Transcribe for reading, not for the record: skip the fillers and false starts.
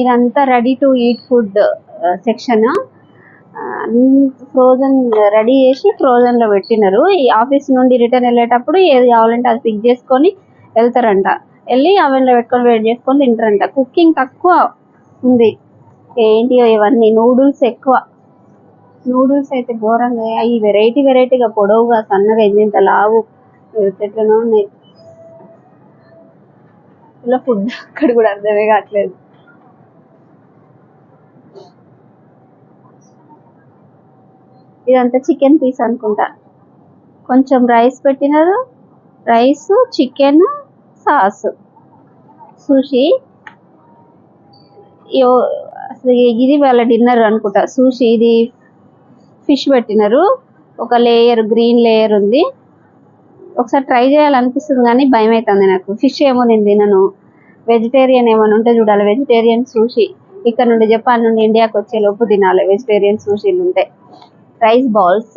ఇదంతా ready to eat food section. Frozen ready చేసి frozen లో పెట్టినారు. ఈ ఆఫీస్ నుండి రిటర్న్ వెళ్ళేటప్పుడు ఏది కావాలంటే అది పిక్ చేసుకొని వెళ్తారంట. వెళ్ళి అవెన్లో పెట్టుకొని వేడి చేసుకొని తింటారంట. కుకింగ్ తక్కువ ఉంది. ఏంటి ఇవన్నీ నూడిల్స్ ఎక్కువ. నూడిల్స్ అయితే ఘోరంగా ఈ వెరైటీగా పొడవుగా సన్నగా ఇంత లావు ఎట్లనో ఉన్నాయి. ఇలా ఫుడ్ అక్కడ కూడా అర్థమే కావట్లేదు. ఇదంతా చికెన్ పీస్ అనుకుంటా. కొంచెం రైస్ పెట్టినారు. Rice, chicken, sauce, Sushee. అసలు ఇది వాళ్ళ డిన్నర్ అనుకుంటా. సుషి, ఇది ఫిష్ పెట్టినారు. ఒక లేయర్ గ్రీన్ లేయర్ ఉంది. ఒకసారి ట్రై చేయాలనిపిస్తుంది కానీ భయం అవుతుంది నాకు. ఫిష్ ఏమో నేను తినను. వెజిటేరియన్ ఏమైనా ఉంటే చూడాలి. వెజిటేరియన్ సుషి ఇక్కడ నుండి జపాన్ నుండి ఇండియాకి వచ్చే లోపు తినాలి. వెజిటేరియన్ సుషీలు ఉంటాయి. Rice balls,